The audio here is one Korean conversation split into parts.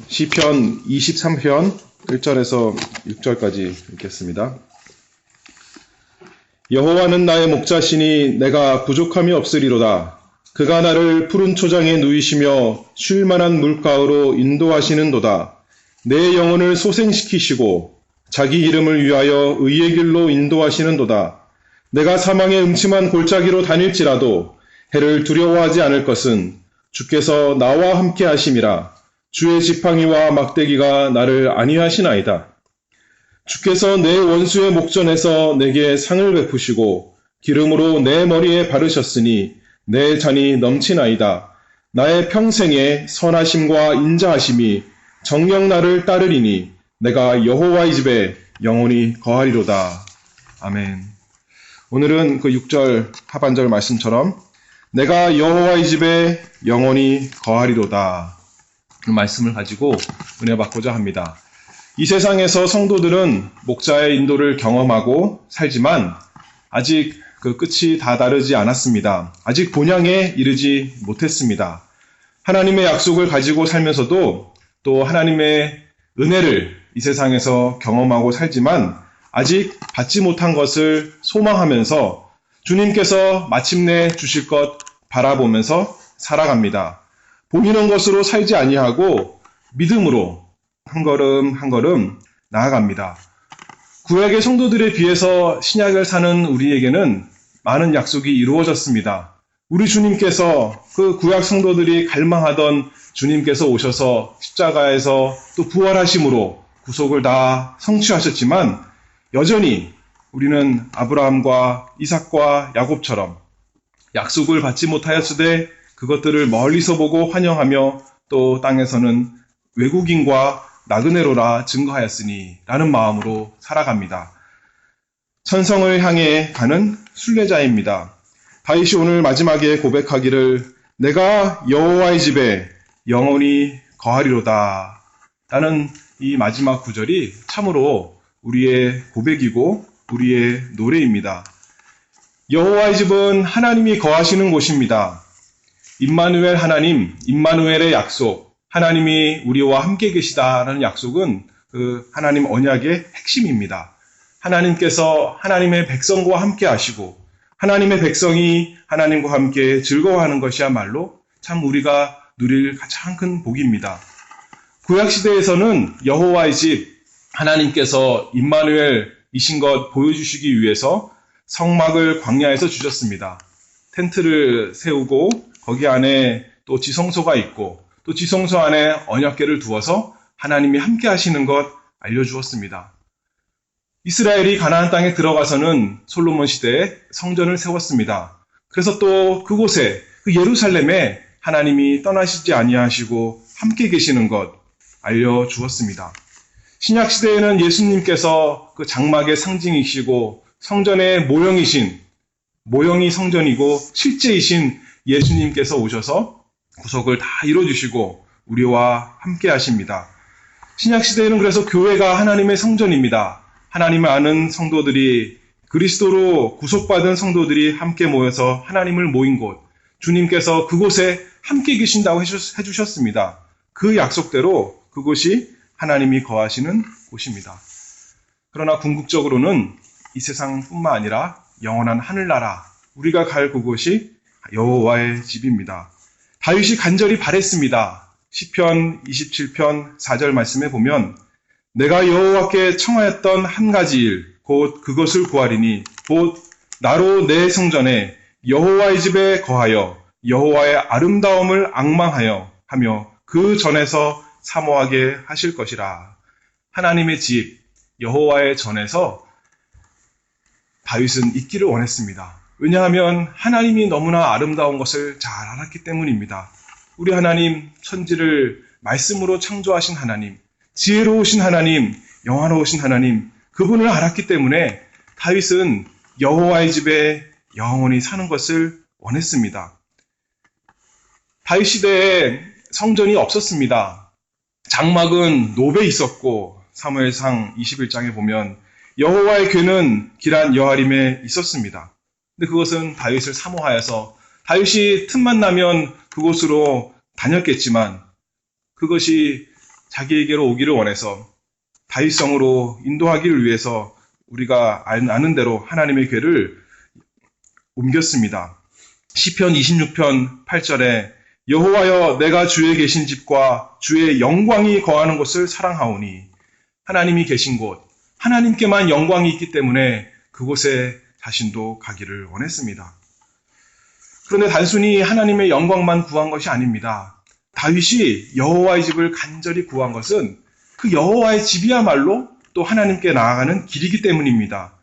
시편 23편 1절에서 6절까지 읽겠습니다. 여호와는 나의 목자시니 내가 부족함이 없으리로다. 그가 나를 푸른 초장에 누이시며 쉴 만한 물가로 인도하시는도다. 내 영혼을 소생시키시고 자기 이름을 위하여 의의 길로 인도하시는도다. 내가 사망의 음침한 골짜기로 다닐지라도 해를 두려워하지 않을 것은 주께서 나와 함께 하심이라. 주의 지팡이와 막대기가 나를 안위하시나이다. 주께서 내 원수의 목전에서 내게 상을 베푸시고 기름으로 내 머리에 바르셨으니 내 잔이 넘치나이다. 나의 평생에 선하심과 인자하심이 정녕 나를 따르리니 내가 여호와의 집에 영원히 거하리로다. 아멘. 오늘은 그 6절 하반절 말씀처럼 내가 여호와의 집에 영원히 거하리로다. 그 말씀을 가지고 은혜 받고자 합니다. 이 세상에서 성도들은 목자의 인도를 경험하고 살지만 아직 그 끝이 다 다르지 않았습니다. 아직 본향에 이르지 못했습니다. 하나님의 약속을 가지고 살면서도 또 하나님의 은혜를 이 세상에서 경험하고 살지만 아직 받지 못한 것을 소망하면서 주님께서 마침내 주실 것 바라보면서 살아갑니다. 보이는 것으로 살지 아니하고 믿음으로 한 걸음 한 걸음 나아갑니다. 구약의 성도들에 비해서 신약을 사는 우리에게는 많은 약속이 이루어졌습니다. 우리 주님께서 그 구약 성도들이 갈망하던 주님께서 오셔서 십자가에서 또 부활하심으로 구속을 다 성취하셨지만 여전히 우리는 아브라함과 이삭과 야곱처럼 약속을 받지 못하였으되 그것들을 멀리서 보고 환영하며 또 땅에서는 외국인과 나그네로라 증거하였으니 라는 마음으로 살아갑니다. 천성을 향해 가는 순례자입니다. 다윗이 오늘 마지막에 고백하기를 내가 여호와의 집에 영원히 거하리로다 라는 이 마지막 구절이 참으로 우리의 고백이고 우리의 노래입니다. 여호와의 집은 하나님이 거하시는 곳입니다. 임마누엘 하나님, 임마누엘의 약속, 하나님이 우리와 함께 계시다라는 약속은 그 하나님 언약의 핵심입니다. 하나님께서 하나님의 백성과 함께 하시고 하나님의 백성이 하나님과 함께 즐거워하는 것이야말로 참 우리가 누릴 가장 큰 복입니다. 구약시대에서는 여호와의 집, 하나님께서 임마누엘이신 것 보여주시기 위해서 성막을 광야에서 주셨습니다. 텐트를 세우고 거기 안에 또 지성소가 있고 또 지성소 안에 언약궤를 두어서 하나님이 함께 하시는 것 알려주었습니다. 이스라엘이 가나안 땅에 들어가서는 솔로몬 시대에 성전을 세웠습니다. 그래서 또 그곳에 그 예루살렘에 하나님이 떠나시지 아니하시고 함께 계시는 것 알려주었습니다. 신약 시대에는 예수님께서 그 장막의 상징이시고 성전의 모형이 성전이고 실제이신 예수님께서 오셔서 구속을 다 이뤄주시고 우리와 함께 하십니다. 신약시대에는 그래서 교회가 하나님의 성전입니다. 하나님을 아는 성도들이 그리스도로 구속받은 성도들이 함께 모여서 하나님을 모인 곳, 주님께서 그곳에 함께 계신다고 해주셨습니다. 그 약속대로 그곳이 하나님이 거하시는 곳입니다. 그러나 궁극적으로는 이 세상뿐만 아니라 영원한 하늘나라, 우리가 갈 그곳이 여호와의 집입니다. 다윗이 간절히 바랬습니다. 시편 27편 4절 말씀에 보면 내가 여호와께 청하였던 한 가지 일, 곧 그것을 구하리니 곧 나로 내 성전에 여호와의 집에 거하여 여호와의 아름다움을 앙망하여 하며 그 전에서 사모하게 하실 것이라. 하나님의 집, 여호와의 전에서 다윗은 있기를 원했습니다. 왜냐하면 하나님이 너무나 아름다운 것을 잘 알았기 때문입니다. 우리 하나님, 천지를 말씀으로 창조하신 하나님, 지혜로우신 하나님, 영화로우신 하나님, 그분을 알았기 때문에 다윗은 여호와의 집에 영원히 사는 것을 원했습니다. 다윗 시대에 성전이 없었습니다. 장막은 노베에 있었고 사무엘상 21장에 보면 여호와의 궤는 기럇 여아림에 있었습니다. 근데 그것은 다윗을 사모하여서 다윗이 틈만 나면 그곳으로 다녔겠지만 그것이 자기에게로 오기를 원해서 다윗성으로 인도하기를 위해서 우리가 아는 대로 하나님의 궤를 옮겼습니다. 시편 26편 8절에 여호와여 내가 주의 계신 집과 주의 영광이 거하는 곳을 사랑하오니 하나님이 계신 곳, 하나님께만 영광이 있기 때문에 그곳에 자신도 가기를 원했습니다. 그런데 단순히 하나님의 영광만 구한 것이 아닙니다. 다윗이 여호와의 집을 간절히 구한 것은 그 여호와의 집이야말로 또 하나님께 나아가는 길이기 때문입니다.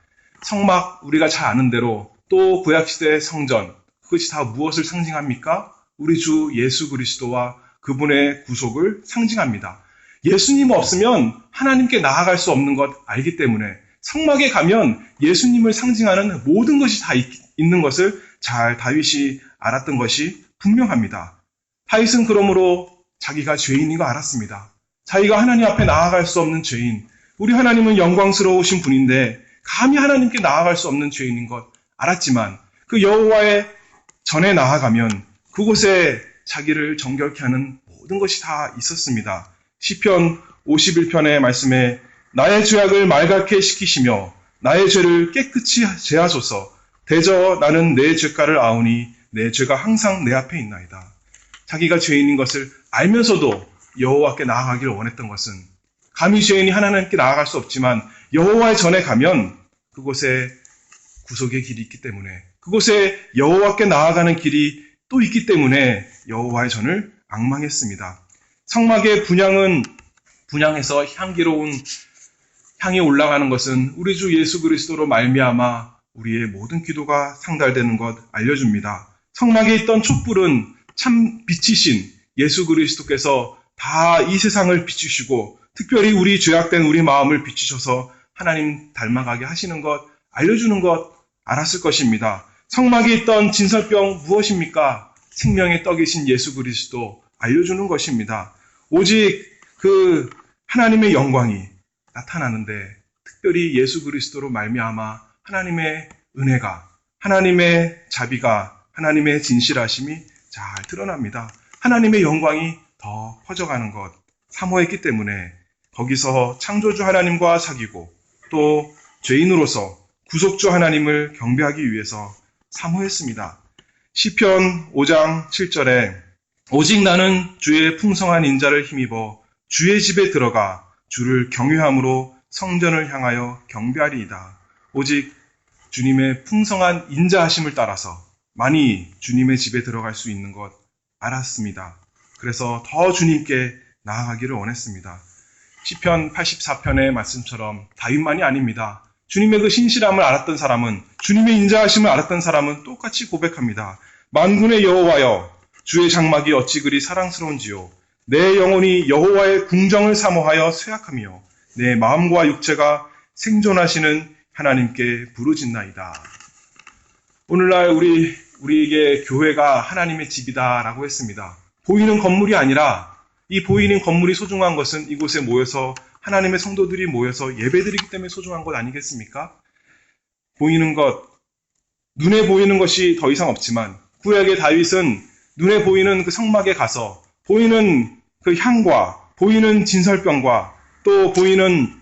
성막 우리가 잘 아는 대로 또 구약시대의 성전 그것이 다 무엇을 상징합니까? 우리 주 예수 그리스도와 그분의 구속을 상징합니다. 예수님 없으면 하나님께 나아갈 수 없는 것 알기 때문에 성막에 가면 예수님을 상징하는 모든 것이 다 있는 것을 잘 다윗이 알았던 것이 분명합니다. 다윗은 그러므로 자기가 죄인인 거 알았습니다. 자기가 하나님 앞에 나아갈 수 없는 죄인, 우리 하나님은 영광스러우신 분인데 감히 하나님께 나아갈 수 없는 죄인인 것 알았지만 그 여호와의 전에 나아가면 그곳에 자기를 정결케 하는 모든 것이 다 있었습니다. 시편 51편의 말씀에 나의 죄악을 말갛게 시키시며 나의 죄를 깨끗이 제하소서. 대저 나는 내 죄가를 아오니 내 죄가 항상 내 앞에 있나이다. 자기가 죄인인 것을 알면서도 여호와께 나아가기를 원했던 것은 감히 죄인이 하나님께 나아갈 수 없지만 여호와의 전에 가면 그곳에 구속의 길이 있기 때문에 그곳에 여호와께 나아가는 길이 또 있기 때문에 여호와의 전을 앙망했습니다. 성막의 분향해서 향기로운 향이 올라가는 것은 우리 주 예수 그리스도로 말미암아 우리의 모든 기도가 상달되는 것 알려줍니다. 성막에 있던 촛불은 참 빛이신 예수 그리스도께서 다 이 세상을 비추시고 특별히 우리 죄악된 우리 마음을 비추셔서 하나님 닮아가게 하시는 것 알려주는 것 알았을 것입니다. 성막에 있던 진설병 무엇입니까? 생명의 떡이신 예수 그리스도 알려주는 것입니다. 오직 그 하나님의 영광이 나타나는데 특별히 예수 그리스도로 말미암아 하나님의 은혜가, 하나님의 자비가, 하나님의 진실하심이 잘 드러납니다. 하나님의 영광이 더 퍼져가는 것 사모했기 때문에 거기서 창조주 하나님과 사귀고 또 죄인으로서 구속주 하나님을 경배하기 위해서 사모했습니다. 시편 5장 7절에 오직 나는 주의 풍성한 인자를 힘입어 주의 집에 들어가 주를 경외함으로 성전을 향하여 경배하리이다. 오직 주님의 풍성한 인자하심을 따라서 많이 주님의 집에 들어갈 수 있는 것 알았습니다. 그래서 더 주님께 나아가기를 원했습니다. 시편 84편의 말씀처럼 다윗만이 아닙니다. 주님의 그 신실함을 알았던 사람은, 주님의 인자하심을 알았던 사람은 똑같이 고백합니다. 만군의 여호와여, 주의 장막이 어찌 그리 사랑스러운지요. 내 영혼이 여호와의 궁정을 사모하여 쇠약하며 내 마음과 육체가 생존하시는 하나님께 부르짖나이다. 오늘날 우리에게 교회가 하나님의 집이다라고 했습니다. 보이는 건물이 아니라 이 보이는 건물이 소중한 것은 이곳에 모여서 하나님의 성도들이 모여서 예배드리기 때문에 소중한 것 아니겠습니까? 보이는 것, 눈에 보이는 것이 더 이상 없지만 구약의 다윗은 눈에 보이는 그 성막에 가서 보이는 그 향과 보이는 진설병과 또 보이는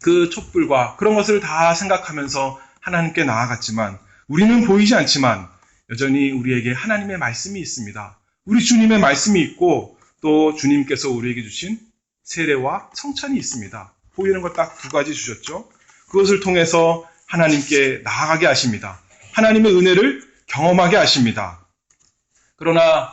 그 촛불과 그런 것을 다 생각하면서 하나님께 나아갔지만 우리는 보이지 않지만 여전히 우리에게 하나님의 말씀이 있습니다. 우리 주님의 말씀이 있고 또 주님께서 우리에게 주신 세례와 성찬이 있습니다. 보이는 것 딱 두 가지 주셨죠. 그것을 통해서 하나님께 나아가게 하십니다. 하나님의 은혜를 경험하게 하십니다. 그러나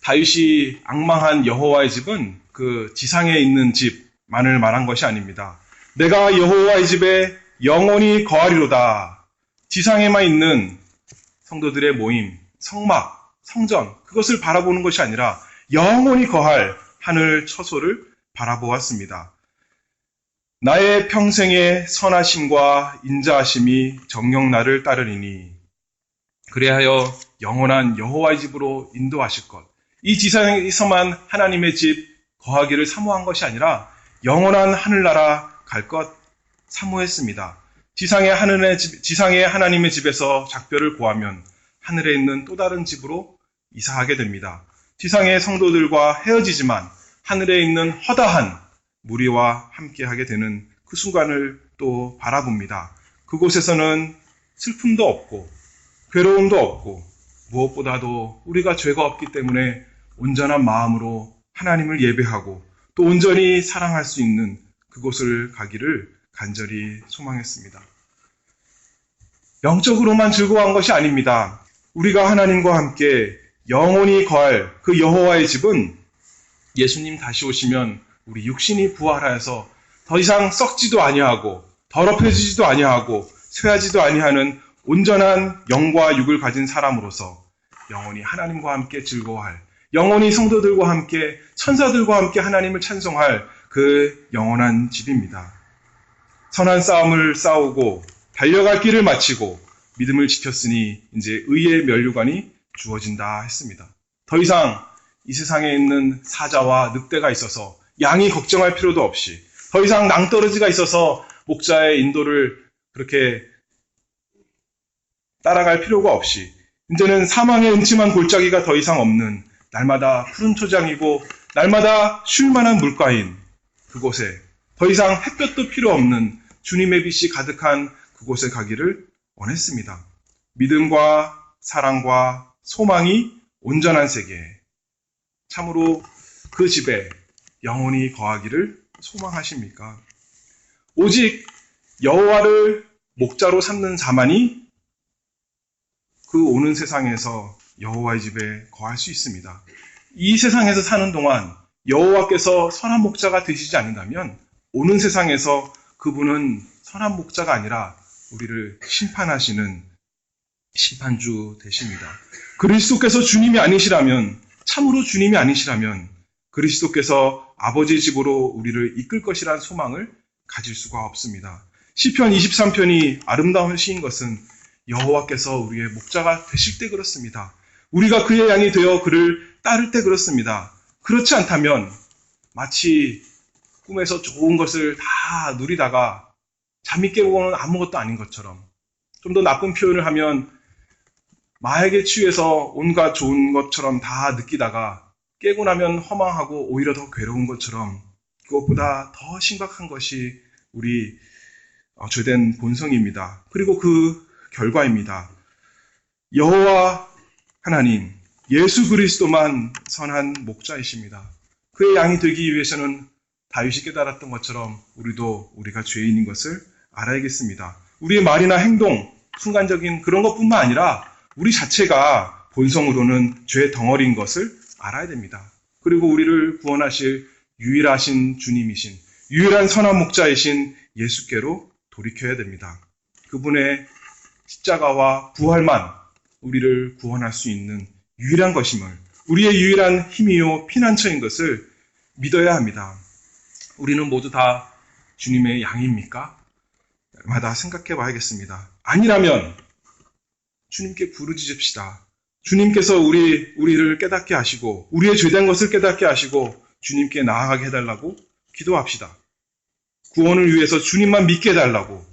다윗이 앙망한 여호와의 집은 그 지상에 있는 집만을 말한 것이 아닙니다. 내가 여호와의 집에 영원히 거하리로다. 지상에만 있는 성도들의 모임, 성막, 성전 그것을 바라보는 것이 아니라 영원히 거할 하늘 처소를 바라보았습니다. 나의 평생의 선하심과 인자하심이 정녕 나를 따르리니 그리하여 영원한 여호와의 집으로 인도하실 것. 이 지상에서만 하나님의 집 거하기를 사모한 것이 아니라 영원한 하늘나라 갈 것 사모했습니다. 지상의 하나님의 집에서 작별을 고하면 하늘에 있는 또 다른 집으로 이사하게 됩니다. 지상의 성도들과 헤어지지만 하늘에 있는 허다한 무리와 함께하게 되는 그 순간을 또 바라봅니다. 그곳에서는 슬픔도 없고 괴로움도 없고 무엇보다도 우리가 죄가 없기 때문에 온전한 마음으로 하나님을 예배하고 또 온전히 사랑할 수 있는 그곳을 가기를 간절히 소망했습니다. 영적으로만 즐거워한 것이 아닙니다. 우리가 하나님과 함께 영원히 거할 그 여호와의 집은 예수님 다시 오시면 우리 육신이 부활하여서 더 이상 썩지도 아니하고 더럽혀지지도 아니하고 쇠하지도 아니하는 온전한 영과 육을 가진 사람으로서 영원히 하나님과 함께 즐거워할, 영원히 성도들과 함께 천사들과 함께 하나님을 찬송할 그 영원한 집입니다. 선한 싸움을 싸우고 달려갈 길을 마치고 믿음을 지켰으니 이제 의의 면류관이 주어진다 했습니다. 더 이상 이 세상에 있는 사자와 늑대가 있어서 양이 걱정할 필요도 없이, 더 이상 낭떠러지가 있어서 목자의 인도를 그렇게 따라갈 필요가 없이, 이제는 사망의 음침한 골짜기가 더 이상 없는 날마다 푸른 초장이고 날마다 쉴만한 물가인 그곳에 더 이상 햇볕도 필요 없는 주님의 빛이 가득한 그곳에 가기를 원했습니다. 믿음과 사랑과 소망이 온전한 세계, 참으로 그 집에 영원히 거하기를 소망하십니까? 오직 여호와를 목자로 삼는 자만이 그 오는 세상에서 여호와의 집에 거할 수 있습니다. 이 세상에서 사는 동안 여호와께서 선한 목자가 되시지 않는다면 오는 세상에서 그분은 선한 목자가 아니라 우리를 심판하시는 심판주 되십니다. 그리스도께서 주님이 아니시라면, 참으로 주님이 아니시라면 그리스도께서 아버지 집으로 우리를 이끌 것이란 소망을 가질 수가 없습니다. 시편 23편이 아름다운 시인 것은 여호와께서 우리의 목자가 되실 때 그렇습니다. 우리가 그의 양이 되어 그를 따를 때 그렇습니다. 그렇지 않다면 마치 꿈에서 좋은 것을 다 누리다가 잠이 깨고는 아무것도 아닌 것처럼, 좀 더 나쁜 표현을 하면 마약에 취해서 온갖 좋은 것처럼 다 느끼다가 깨고 나면 허망하고 오히려 더 괴로운 것처럼, 그것보다 더 심각한 것이 우리 죄된 본성입니다. 그리고 그 결과입니다. 여호와 하나님, 예수 그리스도만 선한 목자이십니다. 그의 양이 되기 위해서는 다윗이 깨달았던 것처럼 우리가 죄인인 것을 알아야겠습니다. 우리의 말이나 행동, 순간적인 그런 것뿐만 아니라 우리 자체가 본성으로는 죄의 덩어리인 것을 알아야 됩니다. 그리고 우리를 구원하실 유일하신 주님이신, 유일한 선한 목자이신 예수께로 돌이켜야 됩니다. 그분의 십자가와 부활만 우리를 구원할 수 있는 유일한 것임을, 우리의 유일한 힘이요 피난처인 것을 믿어야 합니다. 우리는 모두 다 주님의 양입니까? 마다 생각해 봐야겠습니다. 아니라면 주님께 부르짖읍시다. 주님께서 우리를 깨닫게 하시고 우리의 죄된 것을 깨닫게 하시고 주님께 나아가게 해달라고 기도합시다. 구원을 위해서 주님만 믿게 해달라고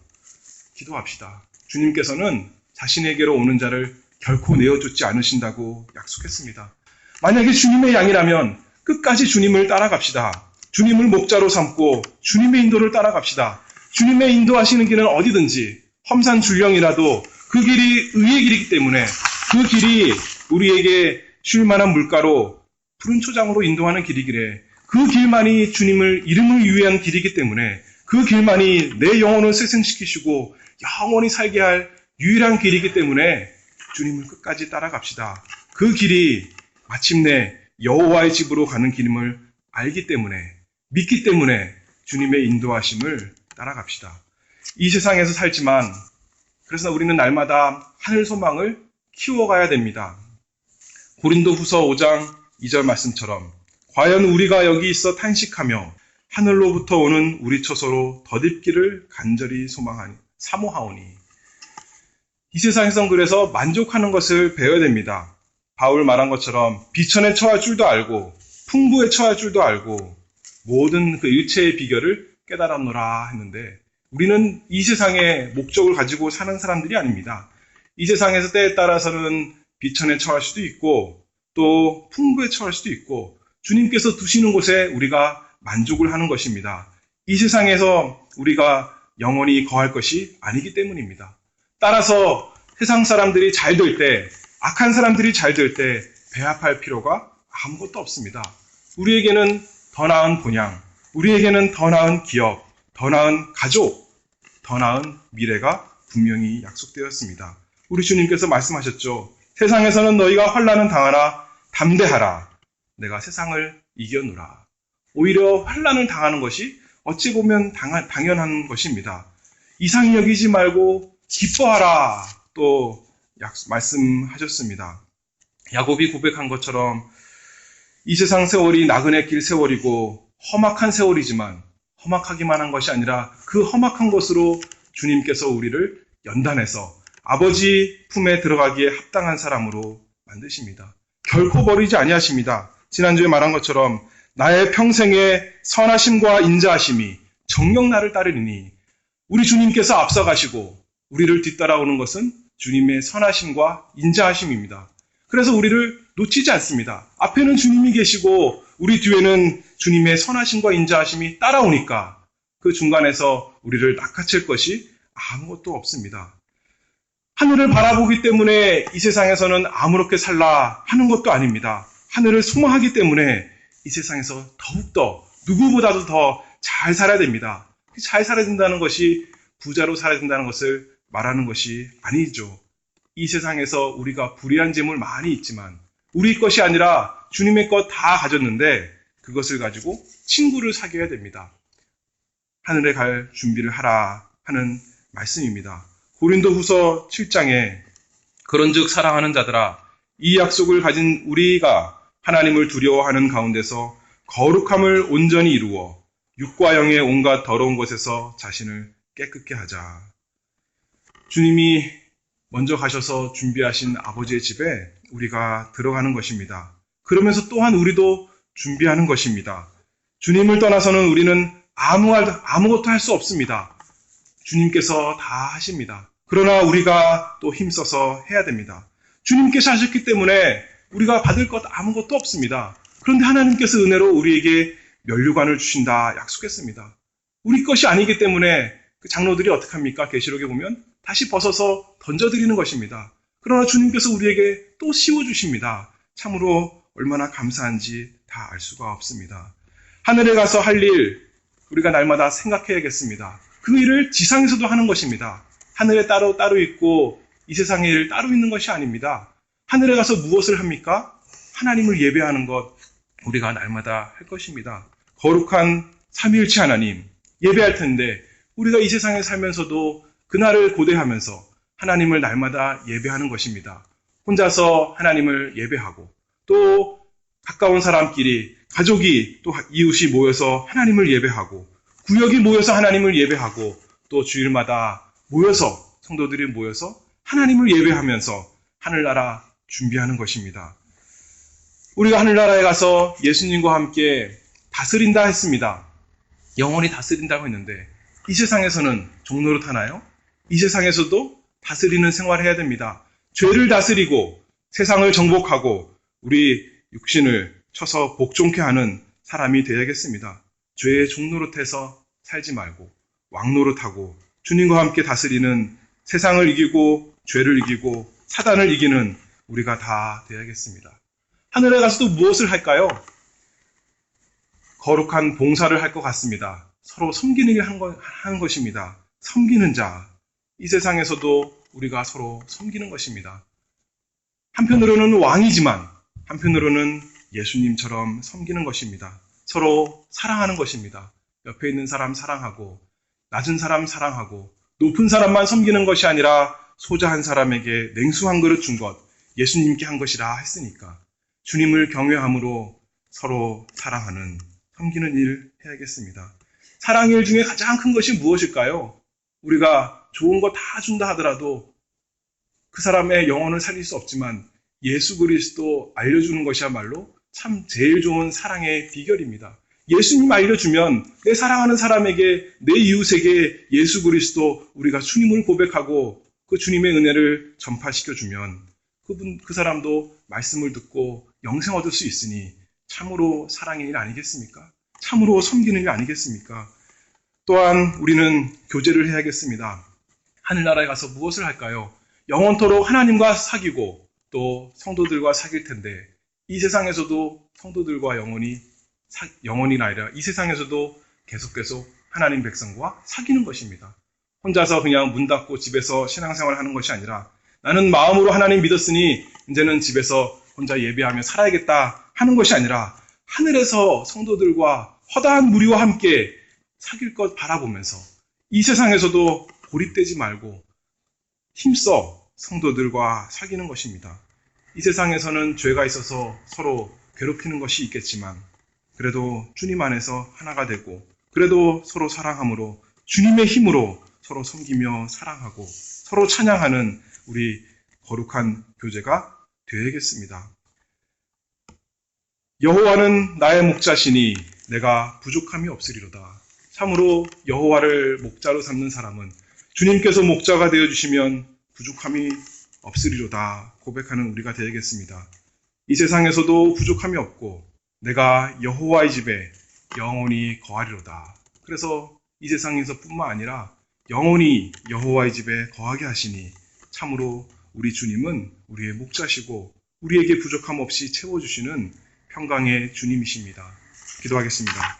기도합시다. 주님께서는 자신에게로 오는 자를 결코 내어쫓지 않으신다고 약속했습니다. 만약에 주님의 양이라면 끝까지 주님을 따라갑시다. 주님을 목자로 삼고 주님의 인도를 따라갑시다. 주님의 인도하시는 길은 어디든지 험산줄령이라도 그 길이 의의 길이기 때문에, 그 길이 우리에게 쉴 만한 물가로 푸른 초장으로 인도하는 길이기래, 그 길만이 주님을 이름을 위한 길이기 때문에, 그 길만이 내 영혼을 세생시키시고 영원히 살게 할 유일한 길이기 때문에 주님을 끝까지 따라갑시다. 그 길이 마침내 여호와의 집으로 가는 길임을 알기 때문에, 믿기 때문에 주님의 인도하심을 따라갑시다. 이 세상에서 살지만 그래서 우리는 날마다 하늘 소망을 키워가야 됩니다. 고린도후서 5장 2절 말씀처럼 과연 우리가 여기 있어 탄식하며 하늘로부터 오는 우리 처소로 덧입기를 간절히 사모하오니. 이 세상에선 그래서 만족하는 것을 배워야 됩니다. 바울 말한 것처럼 비천에 처할 줄도 알고 풍부에 처할 줄도 알고 모든 그 일체의 비결을 깨달았노라 했는데, 우리는 이 세상의 목적을 가지고 사는 사람들이 아닙니다. 이 세상에서 때에 따라서는 비천에 처할 수도 있고 또 풍부에 처할 수도 있고 주님께서 두시는 곳에 우리가 만족을 하는 것입니다. 이 세상에서 우리가 영원히 거할 것이 아니기 때문입니다. 따라서 세상 사람들이 잘 될 때, 악한 사람들이 잘 될 때 배합할 필요가 아무것도 없습니다. 우리에게는 더 나은 본향, 우리에게는 더 나은 기업, 더 나은 가족, 더 나은 미래가 분명히 약속되었습니다. 우리 주님께서 말씀하셨죠. 세상에서는 너희가 환난은 당하나 담대하라. 내가 세상을 이겨노라. 오히려 환난을 당하는 것이 어찌 보면 당연한 것입니다. 이상히 여기지 말고 기뻐하라. 또 말씀하셨습니다. 야곱이 고백한 것처럼 이 세상 세월이 나그네 길 세월이고 험악한 세월이지만 험악하기만 한 것이 아니라 그 험악한 것으로 주님께서 우리를 연단해서 아버지 품에 들어가기에 합당한 사람으로 만드십니다. 결코 버리지 아니하십니다. 지난주에 말한 것처럼 나의 평생의 선하심과 인자하심이 정녕 나를 따르리니 우리 주님께서 앞서가시고 우리를 뒤따라오는 것은 주님의 선하심과 인자하심입니다. 그래서 우리를 놓치지 않습니다. 앞에는 주님이 계시고 우리 뒤에는 주님의 선하심과 인자하심이 따라오니까 그 중간에서 우리를 낚아챌 것이 아무것도 없습니다. 하늘을 바라보기 때문에 이 세상에서는 아무렇게 살라 하는 것도 아닙니다. 하늘을 소망하기 때문에 이 세상에서 더욱더 누구보다도 더 잘 살아야 됩니다. 잘 살아야 된다는 것이 부자로 살아야 된다는 것을 말하는 것이 아니죠. 이 세상에서 우리가 불의한 재물 많이 있지만 우리 것이 아니라 주님의 것 다 가졌는데 그것을 가지고 친구를 사귀어야 됩니다. 하늘에 갈 준비를 하라 하는 말씀입니다. 고린도후서 7장에 그런즉 사랑하는 자들아 이 약속을 가진 우리가 하나님을 두려워하는 가운데서 거룩함을 온전히 이루어 육과 영의 온갖 더러운 것에서 자신을 깨끗게 하자. 주님이 먼저 가셔서 준비하신 아버지의 집에 우리가 들어가는 것입니다. 그러면서 또한 우리도 준비하는 것입니다. 주님을 떠나서는 우리는 아무것도 할 수 없습니다. 주님께서 다 하십니다. 그러나 우리가 또 힘써서 해야 됩니다. 주님께서 하셨기 때문에 우리가 받을 것 아무것도 없습니다. 그런데 하나님께서 은혜로 우리에게 면류관을 주신다 약속했습니다. 우리 것이 아니기 때문에 그 장로들이 어떻게 합니까? 계시록에 보면 다시 벗어서 던져드리는 것입니다. 그러나 주님께서 우리에게 또 씌워주십니다. 참으로 얼마나 감사한지 다 알 수가 없습니다. 하늘에 가서 할 일 우리가 날마다 생각해야겠습니다. 그 일을 지상에서도 하는 것입니다. 하늘에 따로 있고 이 세상의 일 따로 있는 것이 아닙니다. 하늘에 가서 무엇을 합니까? 하나님을 예배하는 것 우리가 날마다 할 것입니다. 거룩한 삼위일체 하나님 예배할 텐데 우리가 이 세상에 살면서도 그날을 고대하면서 하나님을 날마다 예배하는 것입니다. 혼자서 하나님을 예배하고 또 가까운 사람끼리 가족이 또 이웃이 모여서 하나님을 예배하고 구역이 모여서 하나님을 예배하고 또 주일마다 모여서 성도들이 모여서 하나님을 예배하면서 하늘나라 준비하는 것입니다. 우리가 하늘나라에 가서 예수님과 함께 다스린다 했습니다. 영원히 다스린다고 했는데 이 세상에서는 종로로 타나요? 이 세상에서도 다스리는 생활을 해야 됩니다. 죄를 다스리고 세상을 정복하고 우리 육신을 쳐서 복종케 하는 사람이 되어야겠습니다. 죄의 종노릇해서 살지 말고 왕노릇하고 주님과 함께 다스리는 세상을 이기고 죄를 이기고 사단을 이기는 우리가 다 되어야겠습니다. 하늘에 가서도 무엇을 할까요? 거룩한 봉사를 할 것 같습니다. 서로 섬기는 일을 하는 것입니다. 섬기는 자. 이 세상에서도 우리가 서로 섬기는 것입니다. 한편으로는 왕이지만 한편으로는 예수님처럼 섬기는 것입니다. 서로 사랑하는 것입니다. 옆에 있는 사람 사랑하고 낮은 사람 사랑하고 높은 사람만 섬기는 것이 아니라 소자 한 사람에게 냉수 한 그릇 준 것 예수님께 한 것이라 했으니까 주님을 경외함으로 서로 사랑하는 섬기는 일 해야겠습니다. 사랑의 일 중에 가장 큰 것이 무엇일까요? 우리가 좋은 거 다 준다 하더라도 그 사람의 영혼을 살릴 수 없지만 예수 그리스도 알려주는 것이야말로 참 제일 좋은 사랑의 비결입니다. 예수님 알려주면 내 사랑하는 사람에게 내 이웃에게 예수 그리스도 우리가 주님을 고백하고 그 주님의 은혜를 전파시켜주면 그 사람도 말씀을 듣고 영생 얻을 수 있으니 참으로 사랑의 일 아니겠습니까? 참으로 섬기는 일 아니겠습니까? 또한 우리는 교제를 해야겠습니다. 하늘나라에 가서 무엇을 할까요? 영원토록 하나님과 사귀고 또 성도들과 사귈 텐데 이 세상에서도 성도들과 영원이 아니라 이 세상에서도 계속 하나님 백성과 사귀는 것입니다. 혼자서 그냥 문 닫고 집에서 신앙생활을 하는 것이 아니라 나는 마음으로 하나님 믿었으니 이제는 집에서 혼자 예배하며 살아야겠다 하는 것이 아니라 하늘에서 성도들과 허다한 무리와 함께 사귈 것 바라보면서 이 세상에서도 고립되지 말고 힘써 성도들과 사귀는 것입니다. 이 세상에서는 죄가 있어서 서로 괴롭히는 것이 있겠지만 그래도 주님 안에서 하나가 되고 그래도 서로 사랑함으로 주님의 힘으로 서로 섬기며 사랑하고 서로 찬양하는 우리 거룩한 교제가 되어야겠습니다. 여호와는 나의 목자시니 내가 부족함이 없으리로다. 참으로 여호와를 목자로 삼는 사람은 주님께서 목자가 되어주시면 부족함이 없으리로다 고백하는 우리가 되어야겠습니다. 이 세상에서도 부족함이 없고 내가 여호와의 집에 영원히 거하리로다. 그래서 이 세상에서 뿐만 아니라 영원히 여호와의 집에 거하게 하시니 참으로 우리 주님은 우리의 목자시고 우리에게 부족함 없이 채워주시는 평강의 주님이십니다. 기도하겠습니다.